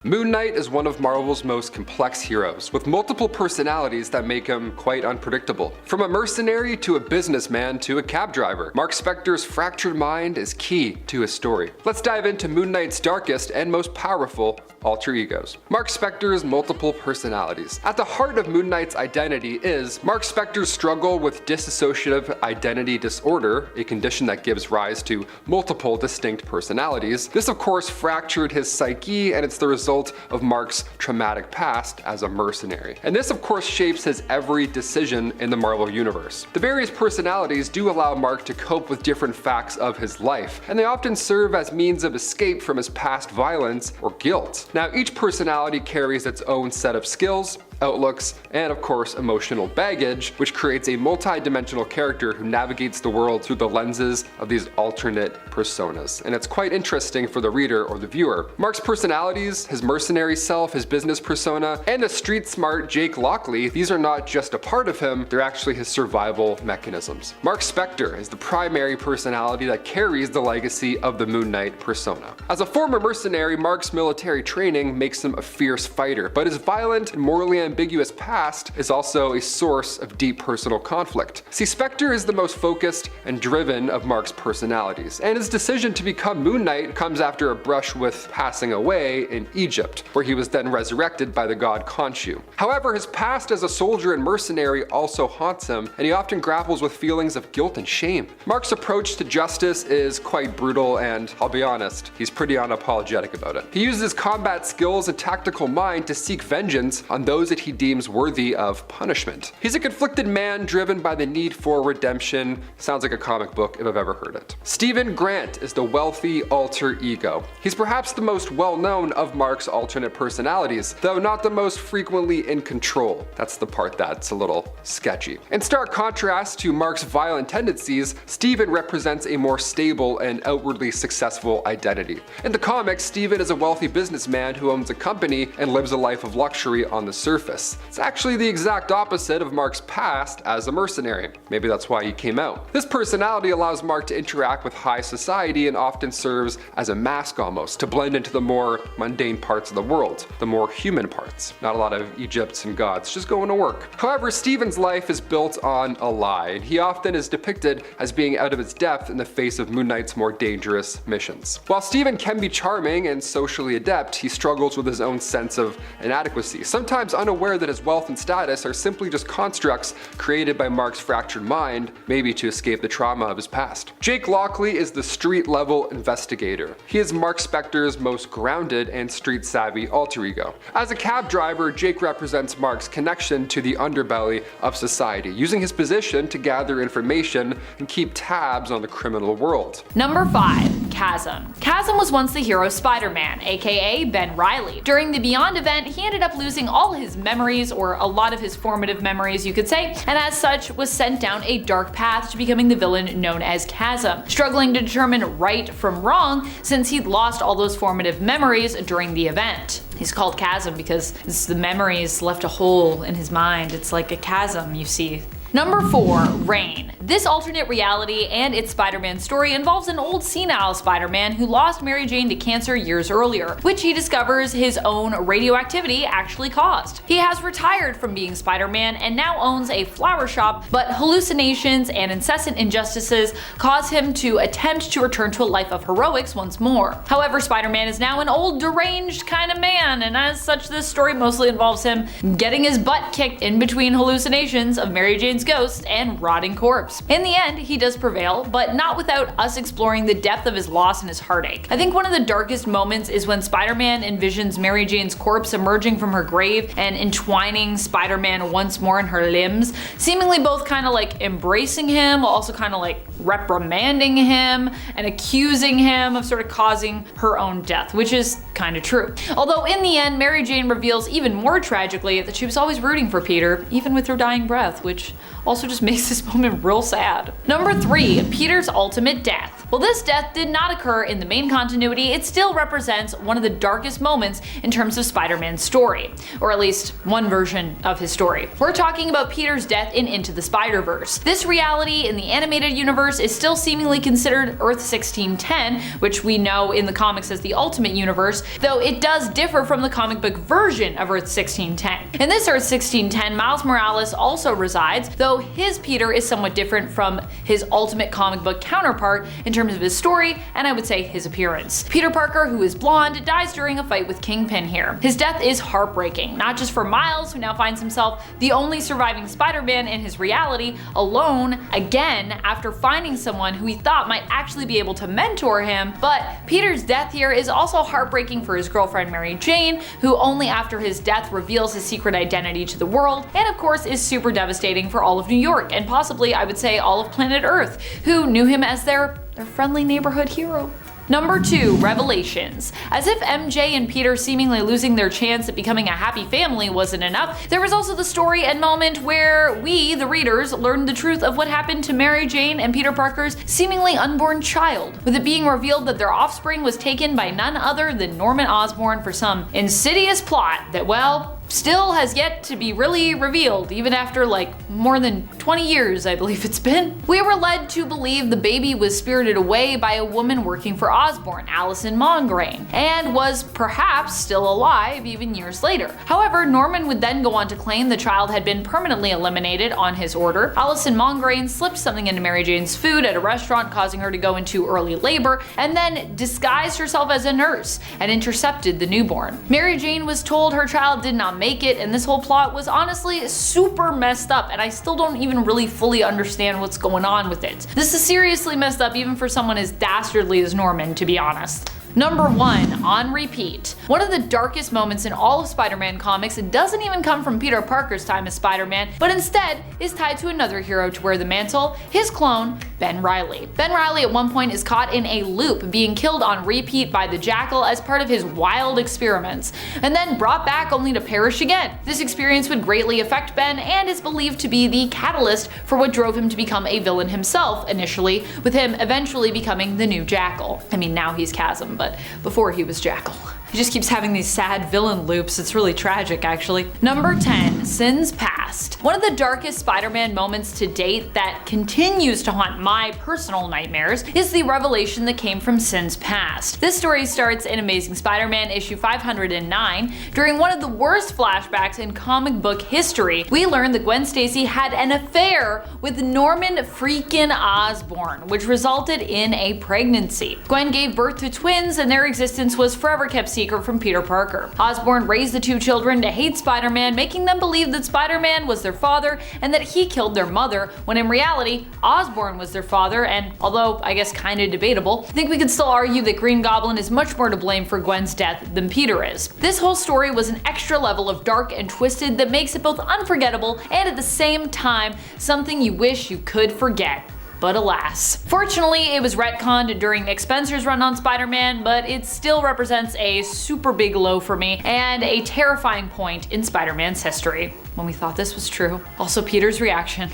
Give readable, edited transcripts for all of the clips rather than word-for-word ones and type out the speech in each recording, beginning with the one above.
Moon Knight is one of Marvel's most complex heroes, with multiple personalities that make him quite unpredictable. From a mercenary to a businessman to a cab driver, Mark Spector's fractured mind is key to his story. Let's dive into Moon Knight's darkest and most powerful alter egos. Mark Spector's multiple personalities. At the heart of Moon Knight's identity is Mark Spector's struggle with dissociative identity disorder, a condition that gives rise to multiple distinct personalities. This of course fractured his psyche, and it's the result of Mark's traumatic past as a mercenary. And this of course shapes his every decision in the Marvel Universe. The various personalities do allow Mark to cope with different facts of his life, and they often serve as means of escape from his past violence or guilt. Now each personality carries its own set of skills, outlooks, and of course emotional baggage, which creates a multi-dimensional character who navigates the world through the lenses of these alternate personas. And it's quite interesting for the reader or the viewer. Mark's personalities, his mercenary self, his business persona, and the street-smart Jake Lockley, these are not just a part of him, they're actually his survival mechanisms. Mark Spector is the primary personality that carries the legacy of the Moon Knight persona. As a former mercenary, Mark's military training makes him a fierce fighter, but his violent and morally ambiguous past is also a source of deep personal conflict. See, Spector is the most focused and driven of Mark's personalities, and his decision to become Moon Knight comes after a brush with passing away in Egypt, where he was then resurrected by the god Konchu. However, his past as a soldier and mercenary also haunts him, and he often grapples with feelings of guilt and shame. Mark's approach to justice is quite brutal, and I'll be honest, he's pretty unapologetic about it. He uses combat skills and tactical mind to seek vengeance on those that he deems worthy of punishment. He's a conflicted man driven by the need for redemption. Sounds like a comic book if I've ever heard it. Stephen Grant is the wealthy alter ego. He's perhaps the most well-known of Mark's alternate personalities, though not the most frequently in control. That's the part that's a little sketchy. In stark contrast to Mark's violent tendencies, Stephen represents a more stable and outwardly successful identity. In the comics, Stephen is a wealthy businessman who owns a company and lives a life of luxury on the surface. It's actually the exact opposite of Mark's past as a mercenary. Maybe that's why he came out. This personality allows Mark to interact with high society and often serves as a mask almost, to blend into the more mundane parts of the world, the more human parts. Not a lot of Egypts and gods just going to work. However, Stephen's life is built on a lie, and he often is depicted as being out of his depth in the face of Moon Knight's more dangerous missions. While Stephen can be charming and socially adept, he struggles with his own sense of inadequacy, sometimes unaware that his wealth and status are simply just constructs created by Mark's fractured mind, maybe to escape the trauma of his past. Jake Lockley is the street-level investigator. He is Mark Spector's most grounded and street-savvy alter ego. As a cab driver, Jake represents Mark's connection to the underbelly of society, using his position to gather information and keep tabs on the criminal world. Number 5. Chasm. Chasm was once the hero Spider-Man, aka Ben Reilly. During the Beyond event, he ended up losing all his memories, or a lot of his formative memories you could say, and as such was sent down a dark path to becoming the villain known as Chasm, struggling to determine right from wrong since he'd lost all those formative memories during the event. He's called Chasm because the memories left a hole in his mind. It's like a chasm, you see. Number 4. Reign. This alternate reality and its Spider-Man story involves an old senile Spider-Man who lost Mary Jane to cancer years earlier, which he discovers his own radioactivity actually caused. He has retired from being Spider-Man and now owns a flower shop, but hallucinations and incessant injustices cause him to attempt to return to a life of heroics once more. However, Spider-Man is now an old, deranged kind of man, and as such this story mostly involves him getting his butt kicked in between hallucinations of Mary Jane's ghost and rotting corpse. In the end, he does prevail, but not without us exploring the depth of his loss and his heartache. I think one of the darkest moments is when Spider-Man envisions Mary Jane's corpse emerging from her grave and entwining Spider-Man once more in her limbs, seemingly both kind of like embracing him, while also kind of like reprimanding him and accusing him of sort of causing her own death, which is kind of true. Although in the end, Mary Jane reveals even more tragically that she was always rooting for Peter, even with her dying breath, which also just makes this moment real sad. Number 3. Peter's ultimate death. While this death did not occur in the main continuity, it still represents one of the darkest moments in terms of Spider-Man's story, or at least one version of his story. We're talking about Peter's death in Into the Spider-Verse. This reality in the animated universe is still seemingly considered Earth 1610, which we know in the comics as the Ultimate Universe, though it does differ from the comic book version of Earth 1610. In this Earth 1610, Miles Morales also resides, though his Peter is somewhat different from his Ultimate comic book counterpart in terms of his story, and I would say his appearance. Peter Parker, who is blonde, dies during a fight with Kingpin here. His death is heartbreaking, not just for Miles, who now finds himself the only surviving Spider-Man in his reality, alone again after finding someone who he thought might actually be able to mentor him, but Peter's death here is also heartbreaking for his girlfriend Mary Jane, who only after his death reveals his secret identity to the world, and of course is super devastating for all of New York, and possibly I would say all of planet Earth, who knew him as their friendly neighborhood hero. Number 2, Revelations. As if MJ and Peter seemingly losing their chance at becoming a happy family wasn't enough, there was also the story and moment where we, the readers, learned the truth of what happened to Mary Jane and Peter Parker's seemingly unborn child, with it being revealed that their offspring was taken by none other than Norman Osborn for some insidious plot that, well, still has yet to be really revealed, even after like more than 20 years, I believe it's been. We were led to believe the baby was spirited away by a woman working for Osborn, Allison Mongrain, and was perhaps still alive even years later. However, Norman would then go on to claim the child had been permanently eliminated on his order. Allison Mongrain slipped something into Mary Jane's food at a restaurant, causing her to go into early labor, and then disguised herself as a nurse and intercepted the newborn. Mary Jane was told her child did not make it, and this whole plot was honestly super messed up, and I still don't even really fully understand what's going on with it. This is seriously messed up even for someone as dastardly as Norman, to be honest. Number 1, on repeat. One of the darkest moments in all of Spider-Man comics doesn't even come from Peter Parker's time as Spider-Man, but instead is tied to another hero to wear the mantle, his clone, Ben Reilly. Ben Reilly at one point is caught in a loop, being killed on repeat by the Jackal as part of his wild experiments, and then brought back only to perish again. This experience would greatly affect Ben and is believed to be the catalyst for what drove him to become a villain himself initially, with him eventually becoming the new Jackal. I mean, now he's Chasm, but before he was Jackal. He just keeps having these sad villain loops, it's really tragic actually. Number 10, Sins Past. One of the darkest Spider-Man moments to date that continues to haunt my personal nightmares is the revelation that came from Sins Past. This story starts in Amazing Spider-Man issue 509. During one of the worst flashbacks in comic book history, we learned that Gwen Stacy had an affair with Norman freaking Osborn, which resulted in a pregnancy. Gwen gave birth to twins, and their existence was forever kept secret from Peter Parker. Osborn raised the two children to hate Spider-Man, making them believe that Spider-Man was their father and that he killed their mother, when in reality, Osborn was their father, and although I guess kinda debatable, I think we could still argue that Green Goblin is much more to blame for Gwen's death than Peter is. This whole story was an extra level of dark and twisted that makes it both unforgettable and at the same time something you wish you could forget. But alas. Fortunately, it was retconned during Nick Spencer's run on Spider-Man, but it still represents a super big low for me and a terrifying point in Spider-Man's history. When we thought this was true. Also, Peter's reaction.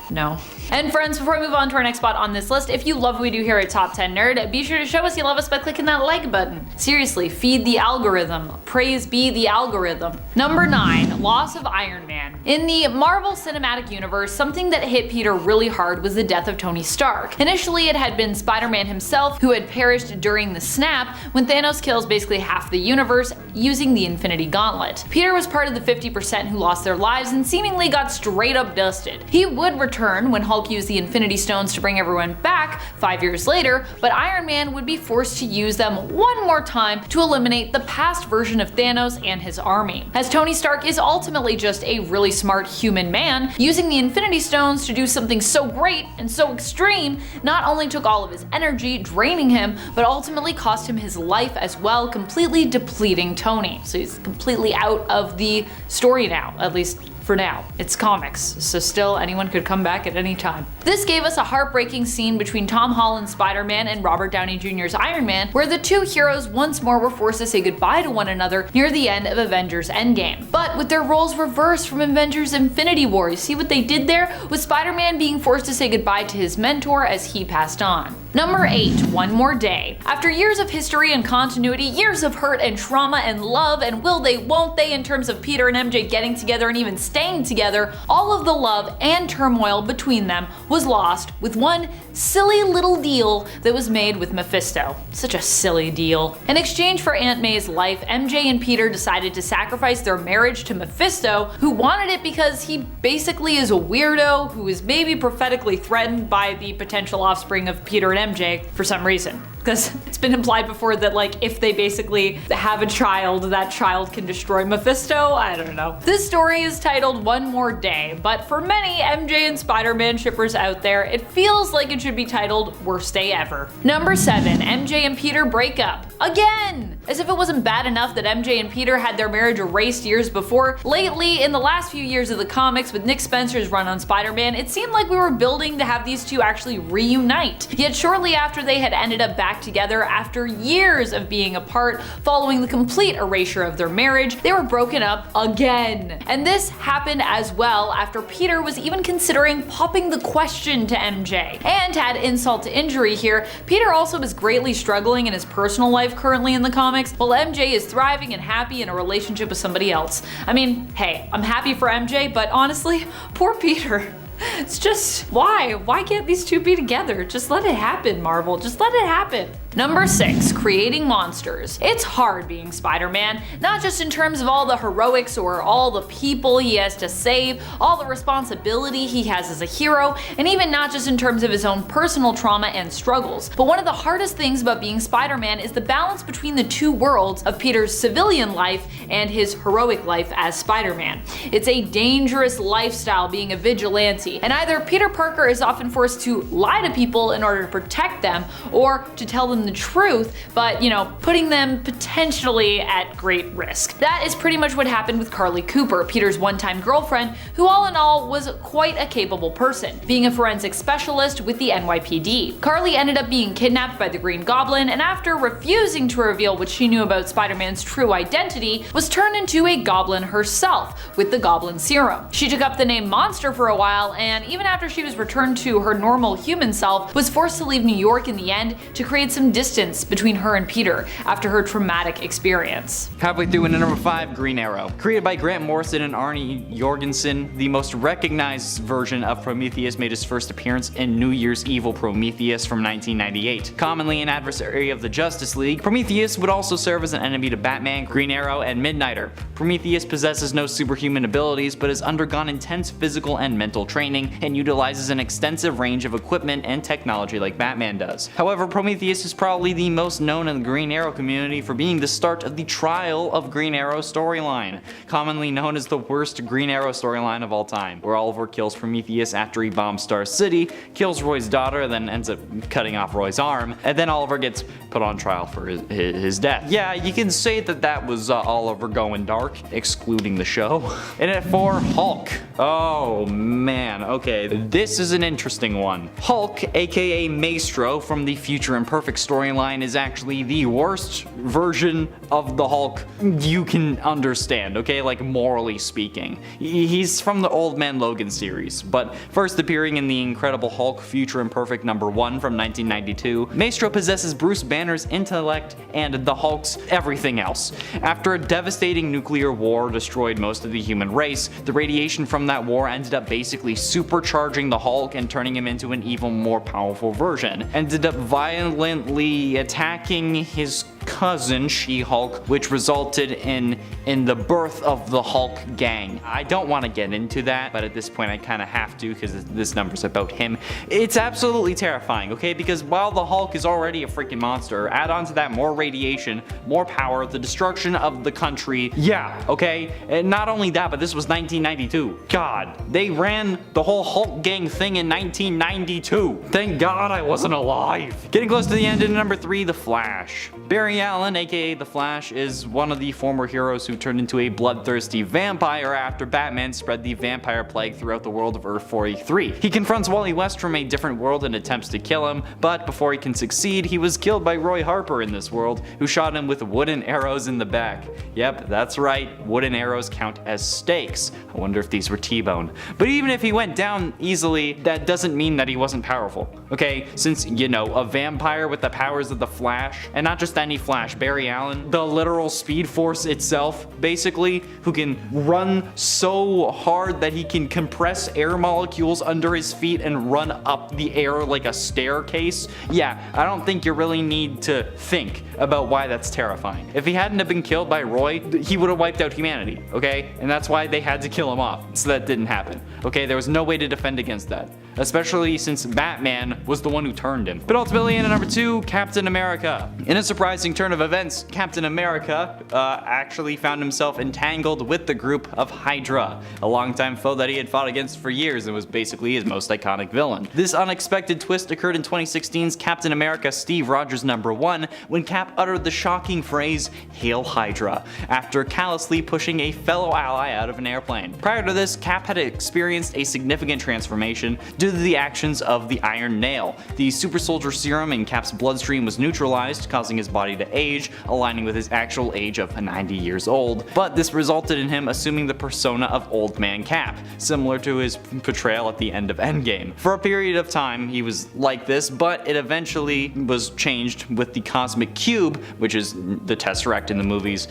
No. And friends, before we move on to our next spot on this list, if you love what we do here at Top 10 Nerd, be sure to show us you love us by clicking that like button. Seriously, feed the algorithm. Praise be the algorithm. Number 9, Loss of Iron Man. In the Marvel Cinematic Universe, something that hit Peter really hard was the death of Tony Stark. Initially, it had been Spider-Man himself who had perished during the snap, when Thanos kills basically half the universe using the Infinity Gauntlet. Peter was part of the 50% who lost their lives and seemingly got straight up dusted. He would return when Hulk used the Infinity Stones to bring everyone back 5 years later, but Iron Man would be forced to use them one more time to eliminate the past version of Thanos and his army. As Tony Stark is ultimately just a really smart human man, using the Infinity Stones to do something so great and so extreme not only took all of his energy, draining him, but ultimately cost him his life as well, completely depleting Tony. So he's completely out of the story now, at least for now. It's comics, so still anyone could come back at any time. This gave us a heartbreaking scene between Tom Holland's Spider-Man and Robert Downey Jr.'s Iron Man, where the two heroes once more were forced to say goodbye to one another near the end of Avengers Endgame. But with their roles reversed from Avengers Infinity War. You see what they did there? With Spider-Man being forced to say goodbye to his mentor as he passed on. Number 8. One More Day. After years of history and continuity, years of hurt and trauma and love and will they won't they in terms of Peter and MJ getting together and even staying together, all of the love and turmoil between them was lost with one silly little deal that was made with Mephisto. Such a silly deal. In exchange for Aunt May's life, MJ and Peter decided to sacrifice their marriage to Mephisto, who wanted it because he basically is a weirdo who is maybe prophetically threatened by the potential offspring of Peter and MJ for some reason. Because it's been implied before that like if they basically have a child, that child can destroy Mephisto. I don't know. This story is titled One More Day, but for many MJ and Spider-Man shippers out there, it feels like it should be titled Worst Day Ever. Number 7. MJ and Peter break up. Again! As if it wasn't bad enough that MJ and Peter had their marriage erased years before, lately, in the last few years of the comics with Nick Spencer's run on Spider-Man, it seemed like we were building to have these two actually reunite. Yet shortly after they had ended up back together after years of being apart, following the complete erasure of their marriage, they were broken up again. And this happened as well after Peter was even considering popping the question to MJ. And to add insult to injury here, Peter also is greatly struggling in his personal life currently in the comics, while MJ is thriving and happy in a relationship with somebody else. I mean, hey, I'm happy for MJ, but honestly, poor Peter. It's just, why? Why can't these two be together? Just let it happen, Marvel. Just let it happen. Number 6. Creating monsters. It's hard being Spider-Man, not just in terms of all the heroics or all the people he has to save, all the responsibility he has as a hero, and even not just in terms of his own personal trauma and struggles. But one of the hardest things about being Spider-Man is the balance between the two worlds of Peter's civilian life and his heroic life as Spider-Man. It's a dangerous lifestyle being a vigilante, and either Peter Parker is often forced to lie to people in order to protect them, or to tell them the truth, but putting them potentially at great risk. That is pretty much what happened with Carly Cooper, Peter's one-time girlfriend, who all in all was quite a capable person, being a forensic specialist with the NYPD. Carly ended up being kidnapped by the Green Goblin, and after refusing to reveal what she knew about Spider-Man's true identity, was turned into a goblin herself with the Goblin Serum. She took up the name Monster for a while, and even after she was returned to her normal human self, was forced to leave New York in the end to create some distance between her and Peter after her traumatic experience. Halfway through into number 5, Green Arrow. Created by Grant Morrison and Arnie Jorgensen, the most recognized version of Prometheus made his first appearance in New Year's Evil Prometheus from 1998. Commonly an adversary of the Justice League, Prometheus would also serve as an enemy to Batman, Green Arrow, and Midnighter. Prometheus possesses no superhuman abilities, but has undergone intense physical and mental training and utilizes an extensive range of equipment and technology like Batman does. However, Prometheus is probably the most known in the Green Arrow community for being the start of the Trial of Green Arrow storyline, commonly known as the worst Green Arrow storyline of all time, where Oliver kills Prometheus after he bombs Star City, kills Roy's daughter, then ends up cutting off Roy's arm, and then Oliver gets put on trial for his death. Yeah, you can say that was Oliver going dark, excluding the show. And at 4, Hulk. Oh man, okay, this is an interesting one. Hulk, aka Maestro from the Future Imperfect storyline, is actually the worst version of the Hulk you can understand, okay, like morally speaking. He's from the Old Man Logan series, but first appearing in the Incredible Hulk Future Imperfect #1 from 1992, Maestro possesses Bruce Banner's intellect and the Hulk's everything else. After a devastating nuclear war destroyed most of the human race, the radiation from that war ended up basically supercharging the Hulk and turning him into an even more powerful version. Ended up violently attacking his cousin, She-Hulk, which resulted in the birth of the Hulk gang. I don't want to get into that, but at this point I kind of have to because this number's about him. It's absolutely terrifying, okay? Because while the Hulk is already a freaking monster, add on to that more radiation, more power, the destruction of the country. Yeah, okay? And not only that, but this was 1992. God, they ran the whole Hulk gang thing in 1992. Thank God I wasn't alive. Getting close to the end in number 3, The Flash. Barry Barry Allen, aka The Flash, is one of the former heroes who turned into a bloodthirsty vampire after Batman spread the vampire plague throughout the world of Earth 43. He confronts Wally West from a different world and attempts to kill him, but before he can succeed, he was killed by Roy Harper in this world, who shot him with wooden arrows in the back. Yep, that's right, wooden arrows count as stakes. I wonder if these were T-boned. But even if he went down easily, that doesn't mean that he wasn't powerful. Okay, since, you know, a vampire with the powers of the Flash, and not just any Flash, Barry Allen, the literal Speed Force itself, basically, who can run so hard that he can compress air molecules under his feet and run up the air like a staircase. Yeah, I don't think you really need to think about why that's terrifying. If he hadn't have been killed by Roy, he would have wiped out humanity, okay? And that's why they had to kill him off, so that didn't happen. Okay, there was no way to defend against that, especially since Batman was the one who turned him. But ultimately, in number 2, Captain America. In a surprising turn of events, Captain America actually found himself entangled with the group of Hydra, a longtime foe that he had fought against for years and was basically his most iconic villain. This unexpected twist occurred in 2016's Captain America Steve Rogers #1 when Cap uttered the shocking phrase, "Hail Hydra," after callously pushing a fellow ally out of an airplane. Prior to this, Cap had experienced a significant transformation due to the actions of the Iron Nail. The super soldier serum in Cap's bloodstream was neutralized, causing his body to age, aligning with his actual age of 90 years old. But this resulted in him assuming the persona of Old Man Cap, similar to his portrayal at the end of Endgame. For a period of time, he was like this, but it eventually was changed with the Cosmic Cube, which is the Tesseract in the movies,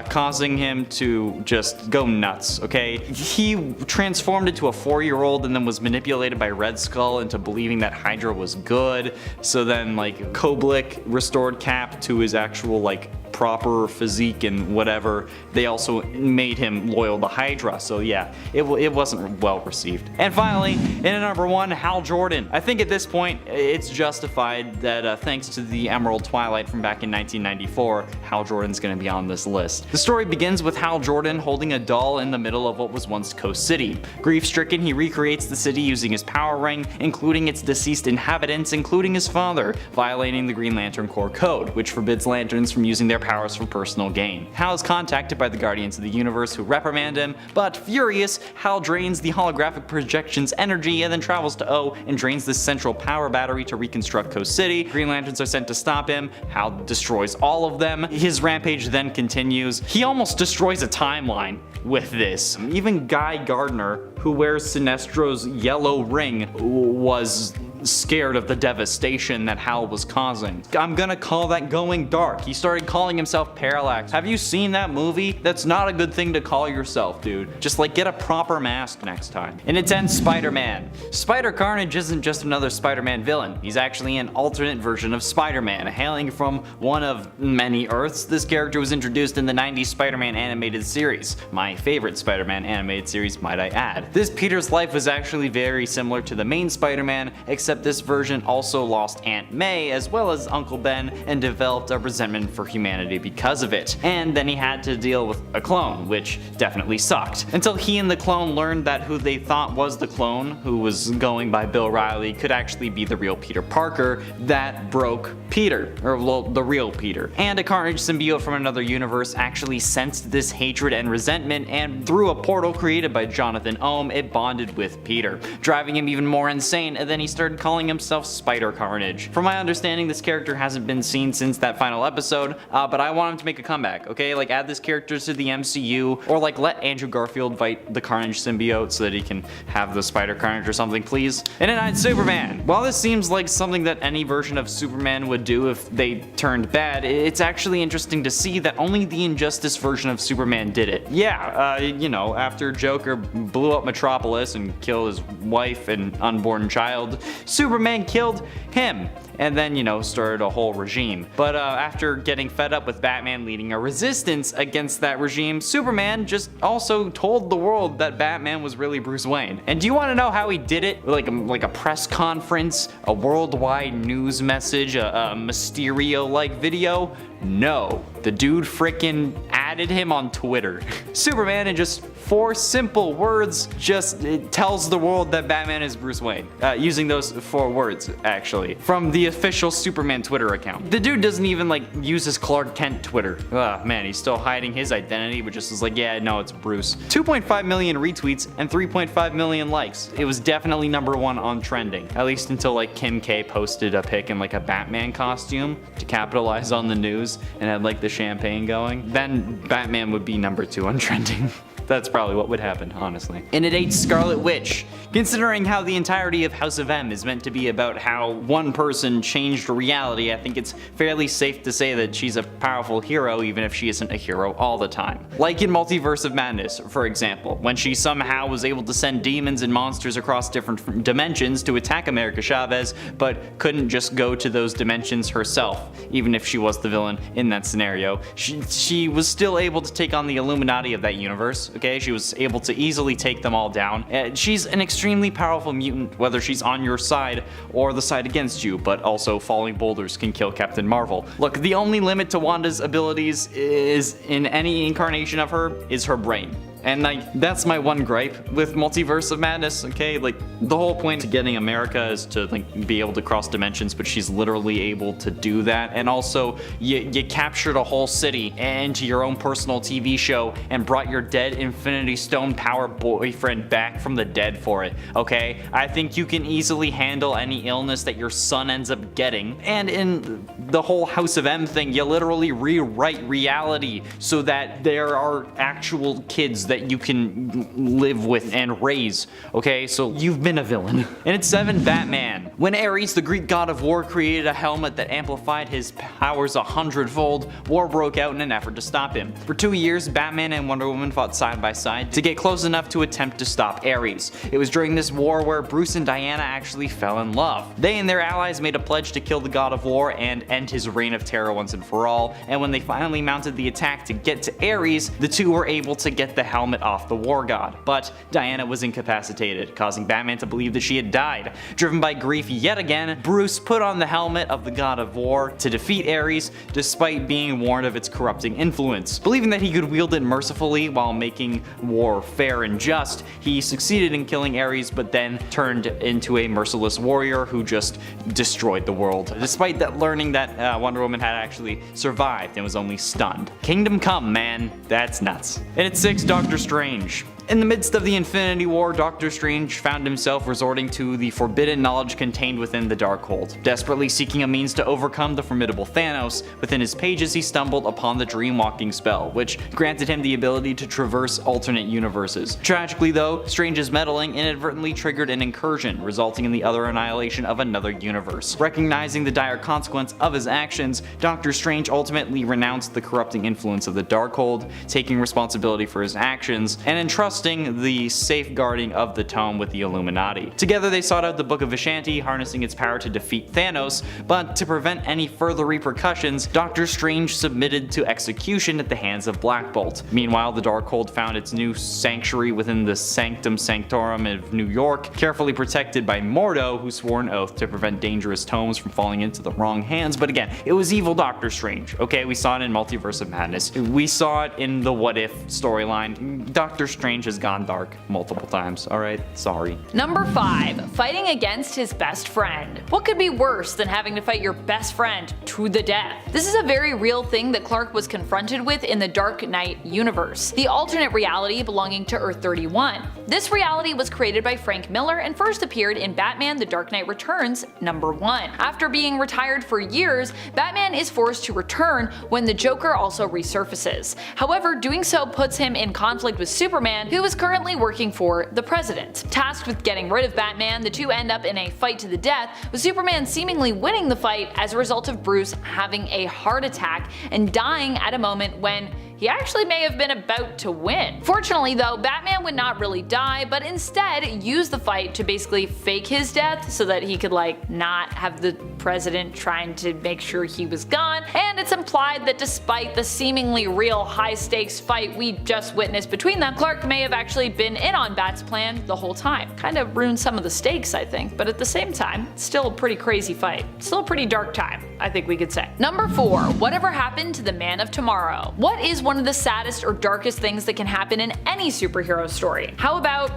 causing him to just go nuts, okay? He transformed into a 4-year-old and then was manipulated by Red Skull into believing that Hydra was good. So then, like, Koblik restored Cap to his actual, like, proper physique and whatever. They also made him loyal to Hydra, so yeah, it wasn't well received. And finally, in number 1, Hal Jordan. I think at this point, it's justified that thanks to the Emerald Twilight from back in 1994, Hal Jordan's gonna be on this list. The story begins with Hal Jordan holding a doll in the middle of what was once Coast City. Grief-stricken, he recreates the city using his power ring, including its deceased inhabitants, including his father, violating the Green Lantern Corps code, which forbids lanterns from using their powers for personal gain. Hal is contacted by the Guardians of the Universe, who reprimand him, but furious, Hal drains the holographic projection's energy and then travels to O and drains the central power battery to reconstruct Coast City. Green Lanterns are sent to stop him. Hal destroys all of them. His rampage then continues. He almost destroys a timeline with this. Even Guy Gardner, who wears Sinestro's yellow ring, was scared of the devastation that Hal was causing. I'm gonna call that going dark. He started calling himself Parallax. Have you seen that movie? That's not a good thing to call yourself, dude. Just like get a proper mask next time. In its end, Spider-Man. Spider-Carnage isn't just another Spider-Man villain. He's actually an alternate version of Spider-Man. Hailing from one of many Earths, this character was introduced in the 90s Spider-Man animated series. My favorite Spider-Man animated series, might I add. This Peter's life was actually very similar to the main Spider-Man, except this version also lost Aunt May as well as Uncle Ben and developed a resentment for humanity because of it. And then he had to deal with a clone, which definitely sucked. Until he and the clone learned that who they thought was the clone, who was going by Bill Riley, could actually be the real Peter Parker. That broke Peter, or well, the real Peter. And a Carnage symbiote from another universe actually sensed this hatred and resentment, and through a portal created by Jonathan Ohm, it bonded with Peter, driving him even more insane, and then he started calling himself Spider-Carnage. From my understanding, this character hasn't been seen since that final episode, but I want him to make a comeback, okay? Like, add this character to the MCU, or like let Andrew Garfield fight the Carnage symbiote so that he can have the Spider-Carnage or something, please. And then Superman. While this seems like something that any version of Superman would do if they turned bad, it's actually interesting to see that only the Injustice version of Superman did it. Yeah, you know, after Joker blew up Metropolis and killed his wife and unborn child, Superman killed him, and then, you know, started a whole regime. But after getting fed up with Batman leading a resistance against that regime, Superman just also told the world that Batman was really Bruce Wayne. And do you want to know how he did it? Like a press conference, a worldwide news message, a Mysterio-like video? No. The dude frickin' added him on Twitter. Superman, in just 4 simple words, just tells the world that Batman is Bruce Wayne. Using those 4 words, actually, from the official Superman Twitter account. The dude doesn't even use his Clark Kent Twitter. Man, he's still hiding his identity, but just is yeah, no, it's Bruce. 2.5 million retweets and 3.5 million likes. It was definitely #1 on trending, at least until Kim K posted a pic in a Batman costume to capitalize on the news and had the champagne going. Then Batman would be #2 on trending. That's probably what would happen, honestly. And it ain't Scarlet Witch. Considering how the entirety of House of M is meant to be about how one person changed reality, I think it's fairly safe to say that she's a powerful hero even if she isn't a hero all the time. Like in Multiverse of Madness, for example, when she somehow was able to send demons and monsters across different dimensions to attack America Chavez, but couldn't just go to those dimensions herself, even if she was the villain in that scenario. She was still able to take on the Illuminati of that universe. Okay, she was able to easily take them all down. She's an extremely powerful mutant, whether she's on your side or the side against you, but also falling boulders can kill Captain Marvel. Look, the only limit to Wanda's abilities is, in any incarnation of her, is her brain. And that's my one gripe with Multiverse of Madness, okay? The whole point to getting America is to be able to cross dimensions, but she's literally able to do that. And also, you captured a whole city into your own personal TV show and brought your dead Infinity Stone power boyfriend back from the dead for it, okay? I think you can easily handle any illness that your son ends up getting. And in the whole House of M thing, you literally rewrite reality so that there are actual kids that you can live with and raise, okay? So you've been a villain. And it's 7 Batman. When Ares, the Greek god of war, created a helmet that amplified his powers 100-fold, war broke out in an effort to stop him. For 2 years, Batman and Wonder Woman fought side by side to get close enough to attempt to stop Ares. It was during this war where Bruce and Diana actually fell in love. They and their allies made a pledge to kill the god of war and end his reign of terror once and for all, and when they finally mounted the attack to get to Ares, the two were able to get the helmet off the war god. But Diana was incapacitated, causing Batman to believe that she had died. Driven by grief yet again, Bruce put on the helmet of the god of war to defeat Ares, despite being warned of its corrupting influence. Believing that he could wield it mercifully while making war fair and just, he succeeded in killing Ares, but then turned into a merciless warrior who just destroyed the world, despite that learning that Wonder Woman had actually survived and was only stunned. Kingdom Come, man. That's nuts. And at 6, Doctor Strange. In the midst of the Infinity War, Doctor Strange found himself resorting to the forbidden knowledge contained within the Darkhold. Desperately seeking a means to overcome the formidable Thanos, within his pages he stumbled upon the Dreamwalking spell, which granted him the ability to traverse alternate universes. Tragically though, Strange's meddling inadvertently triggered an incursion, resulting in the utter annihilation of another universe. Recognizing the dire consequence of his actions, Doctor Strange ultimately renounced the corrupting influence of the Darkhold, taking responsibility for his actions, and entrusting the safeguarding of the tome with the Illuminati. Together they sought out the Book of Vishanti, harnessing its power to defeat Thanos, but to prevent any further repercussions, Doctor Strange submitted to execution at the hands of Black Bolt. Meanwhile, the Darkhold found its new sanctuary within the Sanctum Sanctorum of New York, carefully protected by Mordo, who swore an oath to prevent dangerous tomes from falling into the wrong hands. But again, it was evil Doctor Strange. Okay, we saw it in Multiverse of Madness. We saw it in the What If storyline. Doctor Strange has gone dark multiple times, alright? Sorry. Number 5. Fighting against his best friend. What could be worse than having to fight your best friend to the death? This is a very real thing that Clark was confronted with in the Dark Knight universe, the alternate reality belonging to Earth 31. This reality was created by Frank Miller and first appeared in Batman The Dark Knight Returns #1. After being retired for years, Batman is forced to return when the Joker also resurfaces. However, doing so puts him in conflict with Superman, who is currently working for the president. Tasked with getting rid of Batman, the two end up in a fight to the death, with Superman seemingly winning the fight as a result of Bruce having a heart attack and dying at a moment when he actually may have been about to win. Fortunately though, Batman would not really die, but instead use the fight to basically fake his death so that he could not have the president trying to make sure he was gone. And it's implied that despite the seemingly real high stakes fight we just witnessed between them, Clark may have actually been in on Bat's plan the whole time. Kind of ruined some of the stakes, I think, but at the same time, still a pretty crazy fight. Still a pretty dark time, I think we could say. Number 4. Whatever happened to the Man of Tomorrow? What is one of the saddest or darkest things that can happen in any superhero story. How about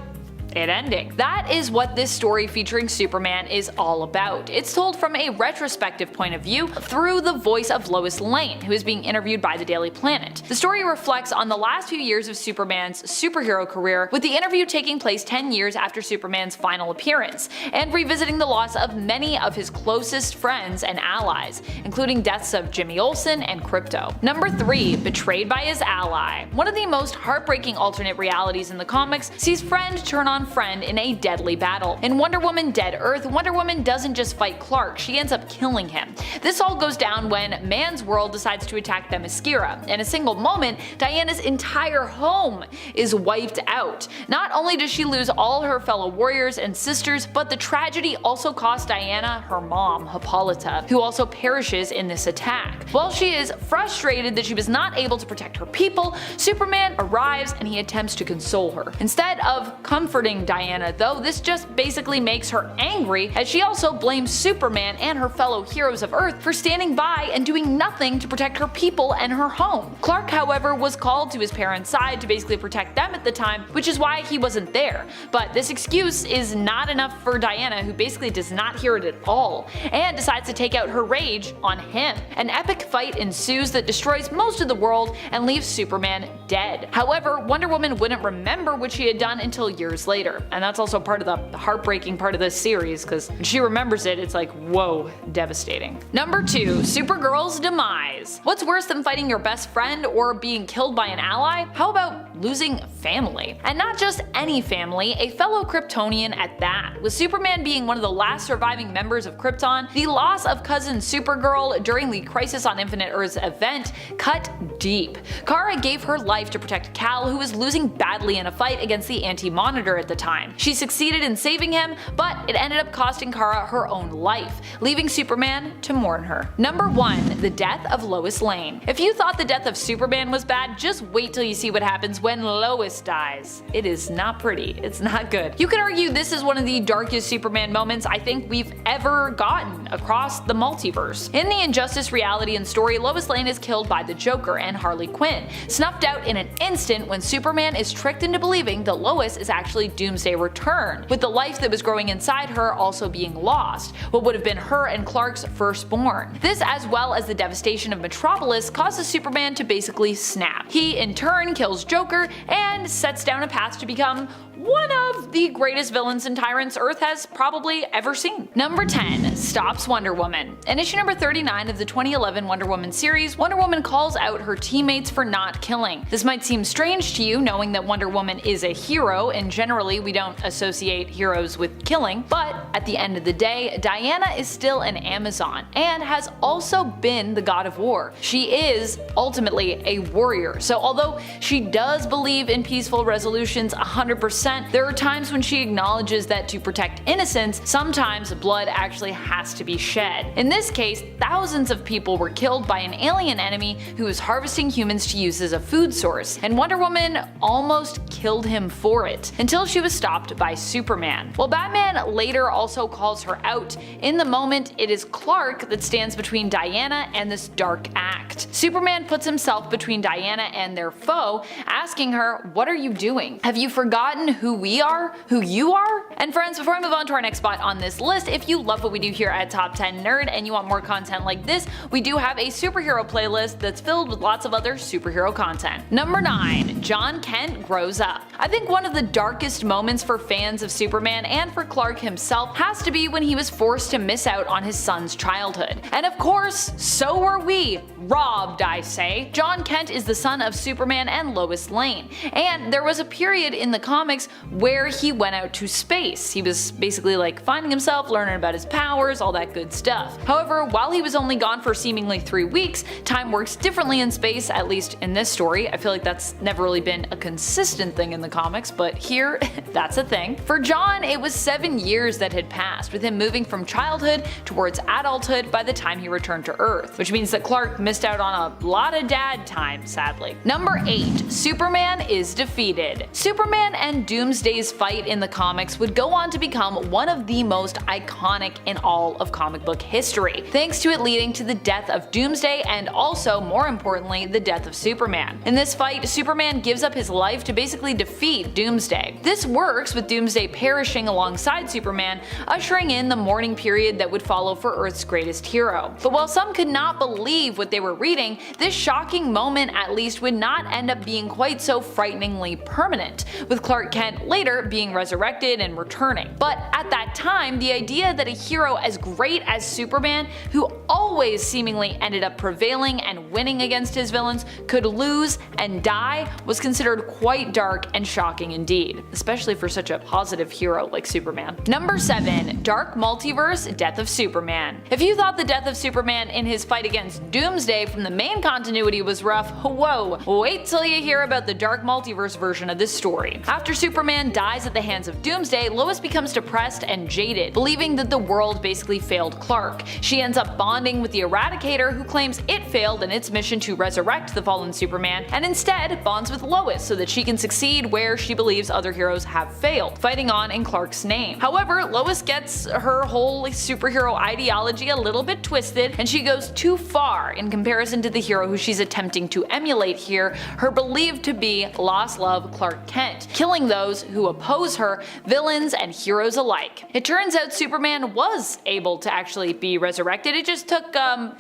it ending? That is what this story featuring Superman is all about. It's told from a retrospective point of view through the voice of Lois Lane, who is being interviewed by the Daily Planet. The story reflects on the last few years of Superman's superhero career, with the interview taking place 10 years after Superman's final appearance, and revisiting the loss of many of his closest friends and allies, including deaths of Jimmy Olsen and Krypto. Number 3. Betrayed by his ally. One of the most heartbreaking alternate realities in the comics sees friend turn on friend in a deadly battle. In Wonder Woman Dead Earth, Wonder Woman doesn't just fight Clark, she ends up killing him. This all goes down when Man's World decides to attack Themyscira. In a single moment, Diana's entire home is wiped out. Not only does she lose all her fellow warriors and sisters, but the tragedy also costs Diana her mom, Hippolyta, who also perishes in this attack. While she is frustrated that she was not able to protect her people, Superman arrives and he attempts to console her. Instead of comforting Diana though, this just basically makes her angry, as she also blames Superman and her fellow heroes of Earth for standing by and doing nothing to protect her people and her home. Clark, however, was called to his parents' side to basically protect them at the time, which is why he wasn't there. But this excuse is not enough for Diana, who basically does not hear it at all, and decides to take out her rage on him. An epic fight ensues that destroys most of the world and leaves Superman dead. However, Wonder Woman wouldn't remember what she had done until years later. And that's also part of the heartbreaking part of this series, because when she remembers it, it's like, whoa, devastating. Number 2. Supergirl's demise. What's worse than fighting your best friend or being killed by an ally? How about losing family? And not just any family, a fellow Kryptonian at that. With Superman being one of the last surviving members of Krypton, the loss of cousin Supergirl during the Crisis on Infinite Earths event cut deep. Kara gave her life to protect Kal, who was losing badly in a fight against the Anti-Monitor at the time. She succeeded in saving him, but it ended up costing Kara her own life, leaving Superman to mourn her. Number 1. The death of Lois Lane. If you thought the death of Superman was bad, just wait till you see what happens when Lois dies. It is not pretty. It's not good. You can argue this is one of the darkest Superman moments I think we've ever gotten across the multiverse. In the Injustice reality and story, Lois Lane is killed by the Joker and Harley Quinn, snuffed out in an instant when Superman is tricked into believing that Lois is actually Doomsday Return, with the life that was growing inside her also being lost, what would have been her and Clark's firstborn. This, as well as the devastation of Metropolis, causes Superman to basically snap. He in turn kills Joker and sets down a path to become one of the greatest villains and tyrants Earth has probably ever seen. Number 10. Stops Wonder Woman. In issue number 39 of the 2011 Wonder Woman series, Wonder Woman calls out her teammates for not killing. This might seem strange to you, knowing that Wonder Woman is a hero, and generally we don't associate heroes with killing, but at the end of the day, Diana is still an Amazon, and has also been the god of war. She is ultimately a warrior, so although she does believe in peaceful resolutions 100%, there are times when she acknowledges that to protect innocence, sometimes blood actually has to be shed. In this case, thousands of people were killed by an alien enemy who was harvesting humans to use as a food source, and Wonder Woman almost killed him for it, until she was stopped by Superman. While Batman later also calls her out, in the moment it is Clark that stands between Diana and this dark act. Superman puts himself between Diana and their foe, asking her, "What are you doing? Have you forgotten who we are? Who you are?" And friends, before I move on to our next spot on this list, if you love what we do here at Top 10 Nerd and you want more content like this, we do have a superhero playlist that's filled with lots of other superhero content. Number 9. John Kent grows up. I think one of the darkest moments for fans of Superman and for Clark himself has to be when he was forced to miss out on his son's childhood. And of course, so were we. Robbed, I say. John Kent is the son of Superman and Lois Lane, and there was a period in the comics where he went out to space. He was basically like finding himself, learning about his powers, all that good stuff. However, while he was only gone for seemingly 3 weeks, time works differently in space, at least in this story. I feel like that's never really been a consistent thing in the comics, but here That's a thing. For John, it was 7 years that had passed, with him moving from childhood towards adulthood by the time he returned to Earth, which means that Clark missed out on a lot of dad time, sadly. Number 8. Superman is defeated. Superman and Doomsday's fight in the comics would go on to become one of the most iconic in all of comic book history, thanks to it leading to the death of Doomsday and also, more importantly, the death of Superman. In this fight, Superman gives up his life to basically defeat Doomsday. This works with Doomsday perishing alongside Superman, ushering in the mourning period that would follow for Earth's greatest hero. But while some could not believe what they were reading, this shocking moment at least would not end up being quite so frighteningly permanent, with Clark Kent later being resurrected and returning. But at that time, the idea that a hero as great as Superman, who always seemingly ended up prevailing and winning against his villains, could lose and die was considered quite dark and shocking indeed, especially for such a positive hero like Superman. Number 7. Dark Multiverse Death of Superman. If you thought the death of Superman in his fight against Doomsday from the main continuity was rough, whoa, wait till you hear about the Dark Multiverse version of this story. After Superman dies at the hands of Doomsday, Lois becomes depressed and jaded, believing that the world basically failed Clark. She ends up bonding with the Eradicator, who claims it failed in its mission to resurrect the fallen Superman, and instead bonds with Lois so that she can succeed where she believes other heroes have failed, fighting on in Clark's name. However, Lois gets her whole superhero ideology a little bit twisted, and she goes too far in comparison to the hero who she's attempting to emulate here, her believed to be lost love Clark Kent, killing those who oppose her, villains and heroes alike. It turns out Superman was able to actually be resurrected, it just took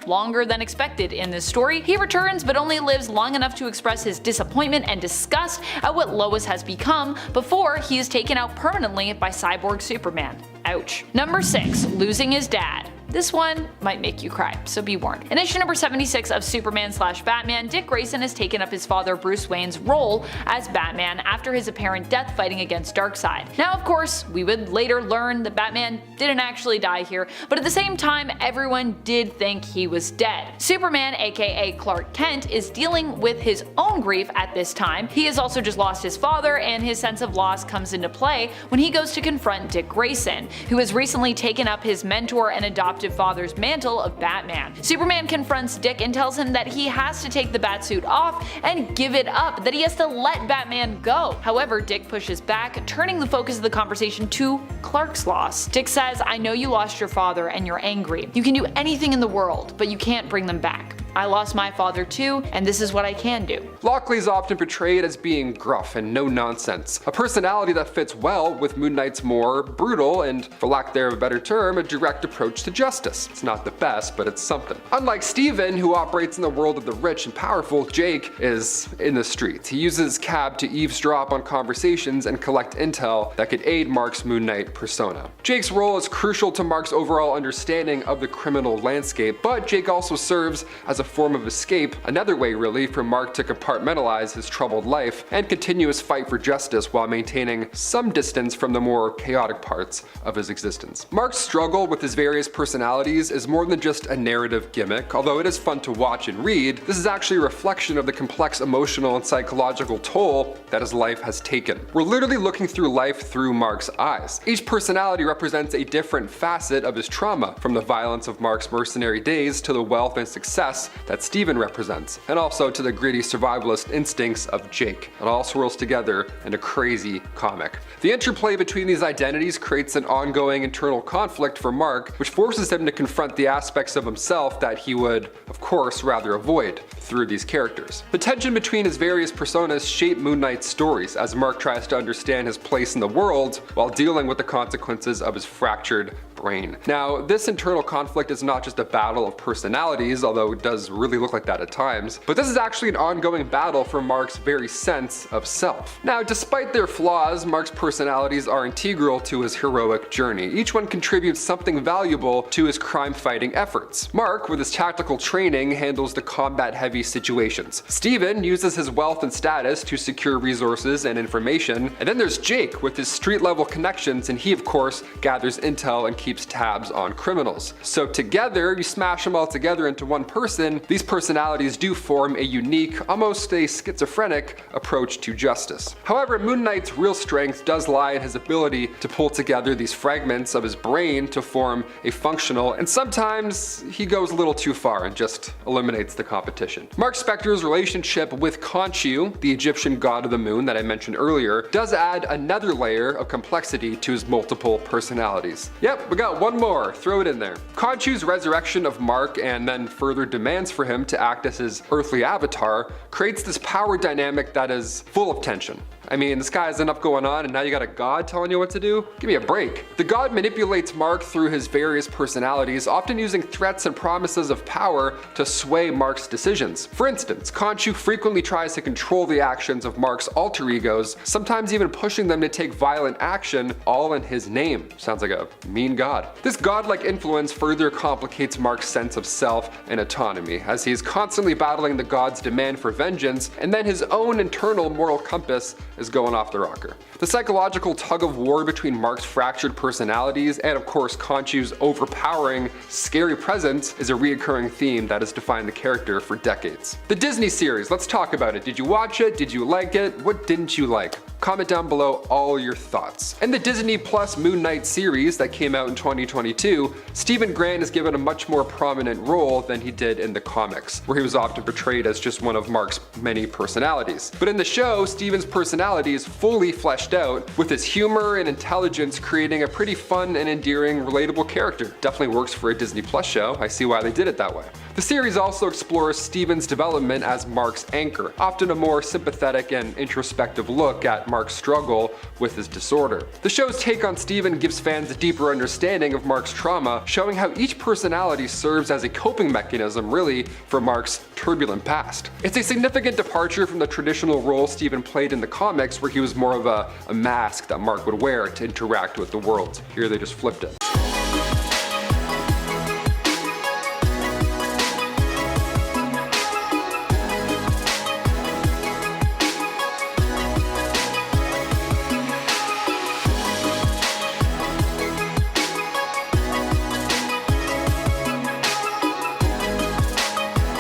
longer than expected in this story. He returns but only lives long enough to express his disappointment and disgust at what Lois has become before he is taken out permanently by Cyborg Superman. Ouch. Number 6. Losing his dad. This one might make you cry, so be warned. In issue number 76 of Superman/Batman, Dick Grayson has taken up his father Bruce Wayne's role as Batman after his apparent death fighting against Darkseid. Now, of course, we would later learn that Batman didn't actually die here, but at the same time, everyone did think he was dead. Superman, aka Clark Kent, is dealing with his own grief at this time. He has also just lost his father, and his sense of loss comes into play when he goes to confront Dick Grayson, who has recently taken up his mentor and adopted father's mantle of Batman. Superman confronts Dick and tells him that he has to take the Batsuit off and give it up, that he has to let Batman go. However, Dick pushes back, turning the focus of the conversation to Clark's loss. Dick says, "I know you lost your father and you're angry. You can do anything in the world, but you can't bring them back. I lost my father too, and this is what I can do." Lockley is often portrayed as being gruff and no-nonsense, a personality that fits well with Moon Knight's more brutal and, for lack thereof a better term, a direct approach to justice. It's not the best, but it's something. Unlike Steven, who operates in the world of the rich and powerful, Jake is in the streets. He uses his cab to eavesdrop on conversations and collect intel that could aid Mark's Moon Knight persona. Jake's role is crucial to Mark's overall understanding of the criminal landscape, but Jake also serves as a form of escape, another way really for Mark to compartmentalize his troubled life and continue his fight for justice while maintaining some distance from the more chaotic parts of his existence. Mark's struggle with his various personalities is more than just a narrative gimmick. Although it is fun to watch and read, this is actually a reflection of the complex emotional and psychological toll that his life has taken. We're literally looking through life through Mark's eyes. Each personality represents a different facet of his trauma, from the violence of Mark's mercenary days to the wealth and success that Steven represents, and also to the gritty survivalist instincts of Jake. It all swirls together in a crazy comic. The interplay between these identities creates an ongoing internal conflict for Mark, which forces him to confront the aspects of himself that he would, of course, rather avoid through these characters. The tension between his various personas shape Moon Knight's stories as Mark tries to understand his place in the world while dealing with the consequences of his fractured brain. Now, this internal conflict is not just a battle of personalities, although it does really look like that at times, but this is actually an ongoing battle for Mark's very sense of self. Now, despite their flaws, Mark's personalities are integral to his heroic journey. Each one contributes something valuable to his crime-fighting efforts. Mark, with his tactical training, handles the combat-heavy situations. Steven uses his wealth and status to secure resources and information, and then there's Jake with his street-level connections, and he, of course, gathers intel and keeps keeps tabs on criminals. So together, you smash them all together into one person, these personalities do form a unique, almost a schizophrenic approach to justice. However, Moon Knight's real strength does lie in his ability to pull together these fragments of his brain to form a functional, and sometimes he goes a little too far and just eliminates the competition. Mark Spector's relationship with Konchu, the Egyptian god of the moon that I mentioned earlier, does add another layer of complexity to his multiple personalities. Yep, we got one more, throw it in there. Konchu's resurrection of Mark and then further demands for him to act as his earthly avatar creates this power dynamic that is full of tension. I mean, this guy has enough going on and now you got a god telling you what to do? Give me a break. The god manipulates Mark through his various personalities, often using threats and promises of power to sway Mark's decisions. For instance, Konchu frequently tries to control the actions of Mark's alter egos, sometimes even pushing them to take violent action, all in his name. Sounds like a mean god. This godlike influence further complicates Mark's sense of self and autonomy, as he is constantly battling the god's demand for vengeance, and then his own internal moral compass is going off the rocker. The psychological tug of war between Mark's fractured personalities and of course Konchu's overpowering, scary presence is a reoccurring theme that has defined the character for decades. The Disney series, let's talk about it. Did you watch it? Did you like it? What didn't you like? Comment down below all your thoughts. In the Disney Plus Moon Knight series that came out in 2022, Stephen Grant is given a much more prominent role than he did in the comics, where he was often portrayed as just one of Mark's many personalities. But in the show, Stephen's personality is fully fleshed out, with his humor and intelligence creating a pretty fun and endearing, relatable character. Definitely works for a Disney Plus show. I see why they did it that way. The series also explores Stephen's development as Mark's anchor, often a more sympathetic and introspective look at Mark's struggle with his disorder. The show's take on Stephen gives fans a deeper understanding of Mark's trauma, showing how each personality serves as a coping mechanism, really, for Mark's turbulent past. It's a significant departure from the traditional role Stephen played in the comics, where he was more of a mask that Mark would wear to interact with the world. Here they just flipped it.